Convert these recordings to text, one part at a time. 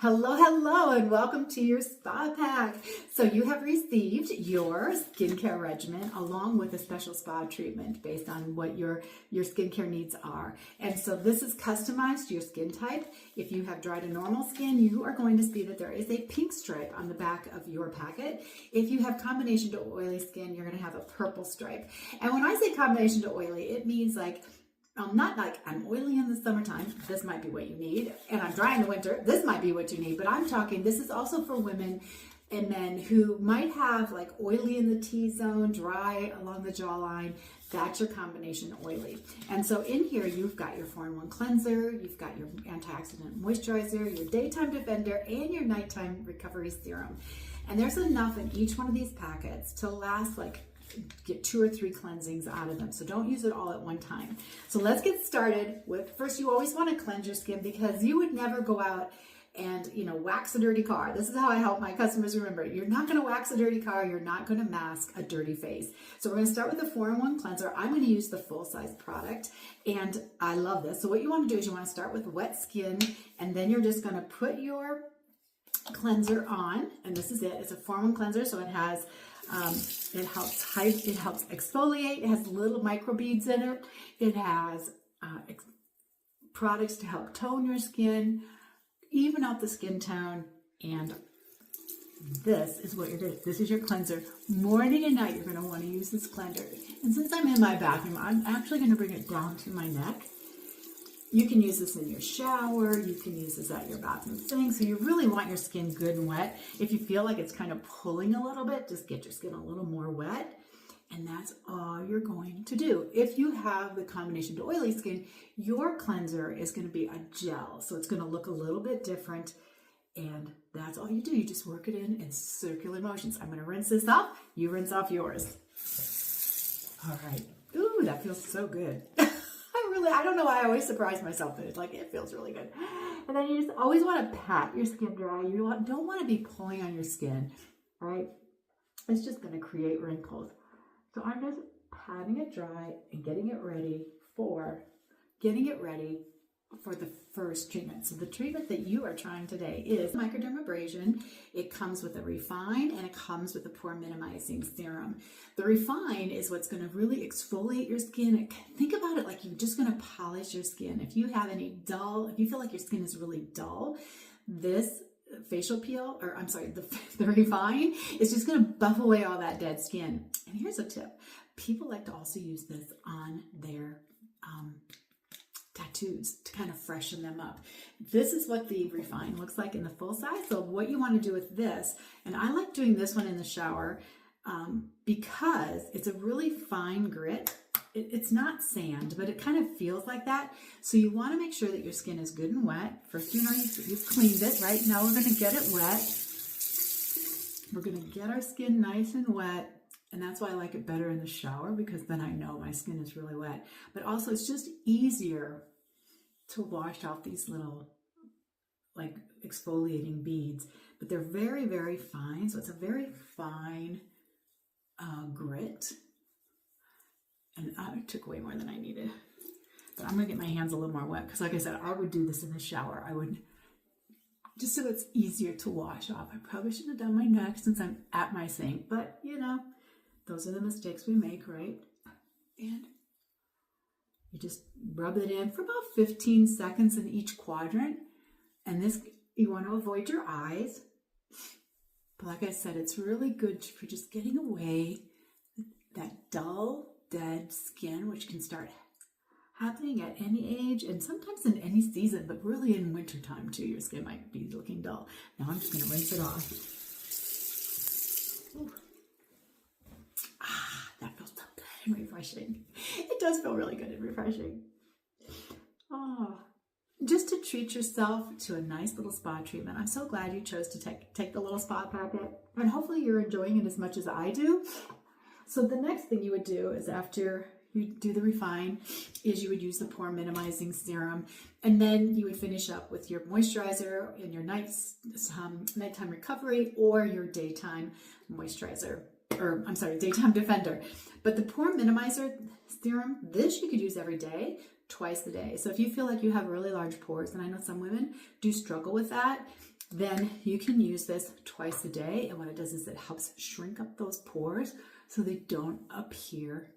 Hello, hello, and welcome to your spa pack. So you have received your skincare regimen along with a special spa treatment based on what your skincare needs are. And so this is customized to your skin type. If you have dry to normal skin, you are going to see that there is a pink stripe on the back of your packet. If you have combination to oily skin, you're going to have a purple stripe. And when I say combination to oily, it means like not like I'm oily in the summertime, this might be what you need, and I'm dry in the winter, this might be what you need, but I'm talking, this is also for women and men who might have like oily in the T-zone, dry along the jawline. That's your combination oily. And so in here, you've got your 4-in-1 cleanser, you've got your antioxidant moisturizer, your daytime defender, and your nighttime recovery serum. And there's enough in each one of these packets to last get 2 or 3 cleansings out of them. So don't use it all at one time. So let's get started with, first you always want to cleanse your skin because you would never go out and, wax a dirty car. This is how I help my customers remember. You're not going to wax a dirty car. You're not going to mask a dirty face. So we're going to start with the 4-in-1 cleanser. I'm going to use the full-size product and I love this. So what you want to do is you want to start with wet skin and then you're just going to put your cleanser on, and this is it. It's a 4-in-1 cleanser, so it has it helps exfoliate. It has little microbeads in it. It has products to help tone your skin, even out the skin tone. And this is what you're going to, this is your cleanser. Morning and night, you're going to want to use this cleanser. And since I'm in my bathroom, I'm actually going to bring it down to my neck. You can use this in your shower, you can use this at your bathroom sink, so you really want your skin good and wet. If you feel like it's kind of pulling a little bit, just get your skin a little more wet, and that's all you're going to do. If you have the combination to oily skin, your cleanser is going to be a gel, so it's going to look a little bit different, and that's all you do. You just work it in circular motions. I'm going to rinse this off, you rinse off yours. All right. Ooh, that feels so good. I don't know why I always surprise myself, but it's like, it feels really good. And then you just always want to pat your skin dry. You don't want to be pulling on your skin, right? It's just going to create wrinkles. So I'm just patting it dry and getting it ready for the first treatment. So the treatment that you are trying today is Microdermabrasion. It comes with a Refine and it comes with a pore minimizing serum. The Refine is what's going to really exfoliate your skin. Think about it like you're just going to polish your skin. If you feel like your skin is really dull, this facial peel, or I'm sorry, the Refine is just going to buff away all that dead skin. And here's a tip. People like to also use this on their tattoos to kind of freshen them up. This is what the Refine looks like in the full size. So what you want to do with this, and I like doing this one in the shower because it's a really fine grit. It's not sand, but it kind of feels like that. So you want to make sure that your skin is good and wet. First, you've cleaned it, right? Now we're going to get it wet. We're going to get our skin nice and wet. And that's why I like it better in the shower, because then I know my skin is really wet. But also it's just easier to wash off these little like exfoliating beads. But they're very, very fine. So it's a very fine grit. And I took way more than I needed. But I'm going to get my hands a little more wet because like I said, I would do this in the shower. I would, just so it's easier to wash off. I probably shouldn't have done my neck since I'm at my sink. But those are the mistakes we make, right? And you just rub it in for about 15 seconds in each quadrant. And this, you want to avoid your eyes. But like I said, it's really good for just getting away that dull, dead skin, which can start happening at any age and sometimes in any season, but really in wintertime too. Your skin might be looking dull. Now I'm just going to rinse it off. Ooh. That feels so good and refreshing. It does feel really good and refreshing. Oh, just to treat yourself to a nice little spa treatment. I'm so glad you chose to take the little spa packet, and hopefully you're enjoying it as much as I do. So the next thing you would do is after you do the Refine is you would use the pore minimizing serum, and then you would finish up with your moisturizer and your nighttime recovery or your daytime moisturizer. Or I'm sorry, daytime defender. But the pore minimizer serum, this you could use every day, twice a day. So if you feel like you have really large pores, and I know some women do struggle with that, then you can use this twice a day. And what it does is it helps shrink up those pores so they don't appear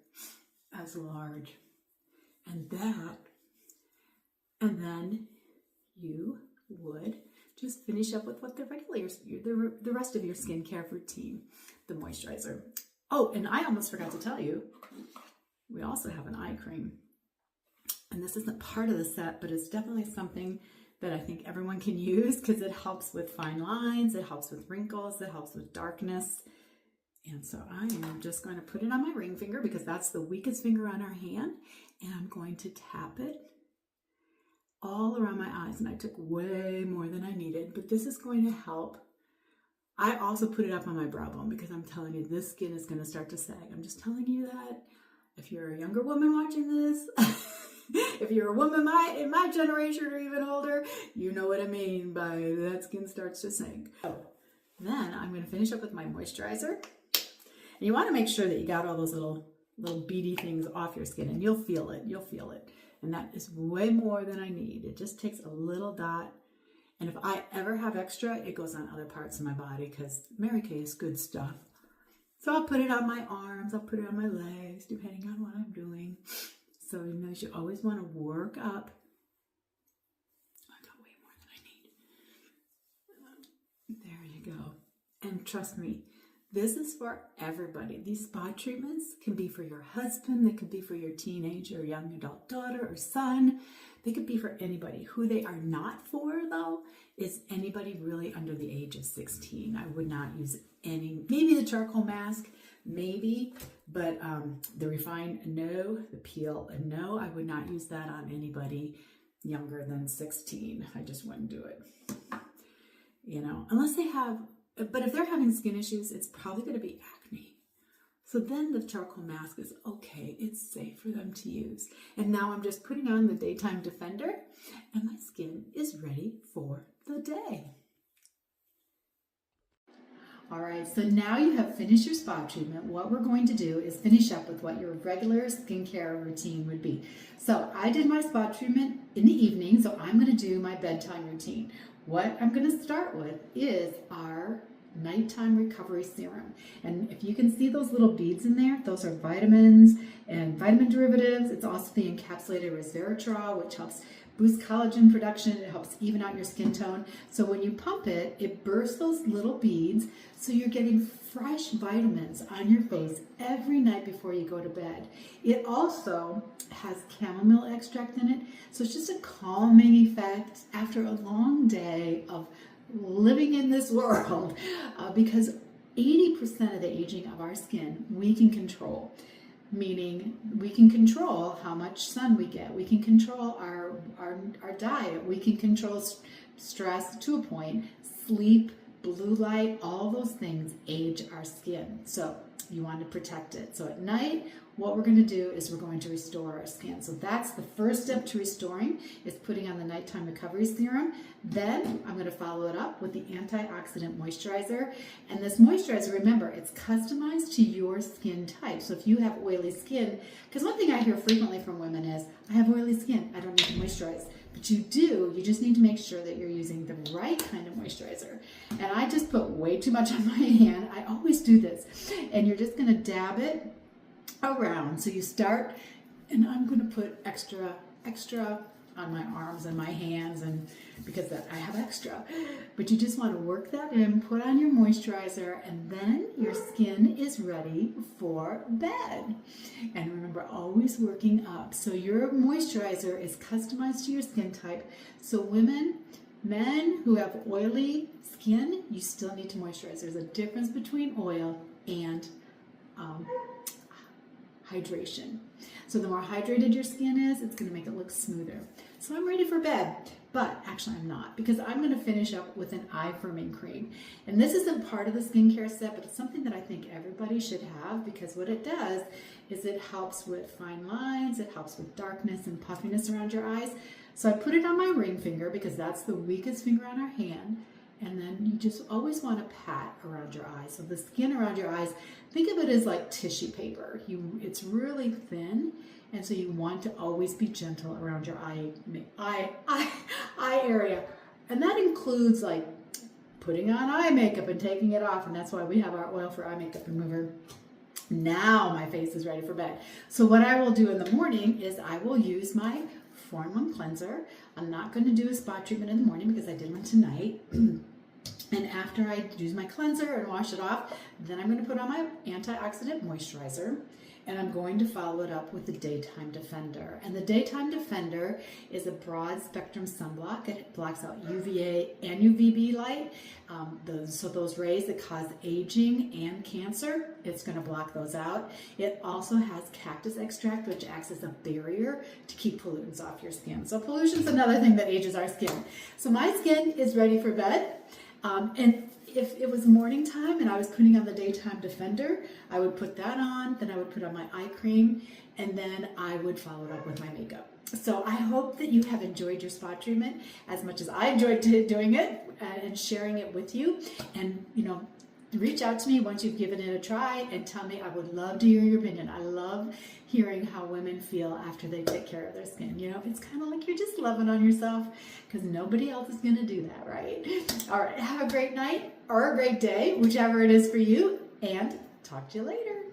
as large. And then you would just finish up with what the rest of your skincare routine, the moisturizer. Oh, and I almost forgot to tell you, we also have an eye cream. And this isn't part of the set, but it's definitely something that I think everyone can use because it helps with fine lines, it helps with wrinkles, it helps with darkness. And so I am just going to put it on my ring finger because that's the weakest finger on our hand. And I'm going to tap it all around my eyes. And I took way more than I needed, but this is going to help. I also put it up on my brow bone because I'm telling you, this skin is going to start to sag. I'm just telling you that if you're a younger woman watching this, if you're a woman in my generation or even older, you know what I mean by that skin starts to sink. So then I'm going to finish up with my moisturizer. And you want to make sure that you got all those little beady things off your skin, and you'll feel it. You'll feel it. And that is way more than I need. It just takes a little dot. And if I ever have extra, it goes on other parts of my body because Mary Kay is good stuff. So I'll put it on my arms, I'll put it on my legs, depending on what I'm doing. So you know, you always want to work up. I got way more than I need. There you go. And trust me, this is for everybody. These spa treatments can be for your husband, they could be for your teenage or young adult daughter or son. They could be for anybody. Who they are not for, though, is anybody really under the age of 16. I would not use any, maybe the charcoal mask, maybe, but the refine, no, the peel, no, I would not use that on anybody younger than 16. I just wouldn't do it, you know, unless they have, but if they're having skin issues, it's probably going to be acne. So then the charcoal mask is okay. It's safe for them to use. And now I'm just putting on the Daytime Defender and my skin is ready for the day. All right, so now you have finished your spa treatment. What we're going to do is finish up with what your regular skincare routine would be. So I did my spa treatment in the evening, so I'm going to do my bedtime routine. What I'm going to start with is our nighttime recovery serum. And if you can see those little beads in there, those are vitamins and vitamin derivatives. It's also the encapsulated resveratrol, which helps boost collagen production. It helps even out your skin tone. So when you pump it, it bursts those little beads. So you're getting fresh vitamins on your face every night before you go to bed. It also has chamomile extract in it. So it's just a calming effect after a long day of living in this world, because 80% of the aging of our skin we can control, meaning we can control how much sun we get, we can control our diet, we can control stress to a point, sleep, blue light, all those things age our skin. So you want to protect it. So at night, what we're going to do is we're going to restore our skin. So that's the first step to restoring, is putting on the nighttime recovery serum. Then I'm going to follow it up with the antioxidant moisturizer. And this moisturizer, remember, it's customized to your skin type. So if you have oily skin, because one thing I hear frequently from women is, I have oily skin, I don't need to moisturize. But you do, you just need to make sure that you're using the right kind of moisturizer. And I just put way too much on my hand. I always do this. And you're just going to dab it around. So you start, and I'm going to put extra on my arms and my hands, and because I have extra. But you just want to work that in, put on your moisturizer, and then your skin is ready for bed. And remember, always working up. So your moisturizer is customized to your skin type. So women, men who have oily skin, you still need to moisturize. There's a difference between oil and hydration. So the more hydrated your skin is, it's going to make it look smoother. So I'm ready for bed, but actually I'm not, because I'm going to finish up with an eye firming cream. And this isn't part of the skincare set, but it's something that I think everybody should have, because what it does is it helps with fine lines, it helps with darkness and puffiness around your eyes. So I put it on my ring finger because that's the weakest finger on our hand. And then you just always want to pat around your eyes. So the skin around your eyes, think of it as like tissue paper. It's really thin, and so you want to always be gentle around your eye area. And that includes like putting on eye makeup and taking it off, and that's why we have our oil for eye makeup remover. Now my face is ready for bed. So what I will do in the morning is I will use my 4-in-1 cleanser. I'm not going to do a spot treatment in the morning because I did one tonight. And after I use my cleanser and wash it off, then I'm going to put on my antioxidant moisturizer, and I'm going to follow it up with the Daytime Defender. And the Daytime Defender is a broad spectrum sunblock. It blocks out UVA and UVB light. So those rays that cause aging and cancer, it's going to block those out. It also has cactus extract, which acts as a barrier to keep pollutants off your skin. So pollution's another thing that ages our skin. So my skin is ready for bed. And if it was morning time and I was putting on the Daytime Defender, I would put that on, then I would put on my eye cream, and then I would follow it up with my makeup. So I hope that you have enjoyed your spot treatment as much as I enjoyed doing it and sharing it with you. And, reach out to me once you've given it a try and tell me. I would love to hear your opinion. I love hearing how women feel after they take care of their skin. It's kind of like you're just loving on yourself because nobody else is going to do that, right? All right, have a great night or a great day, whichever it is for you, and talk to you later.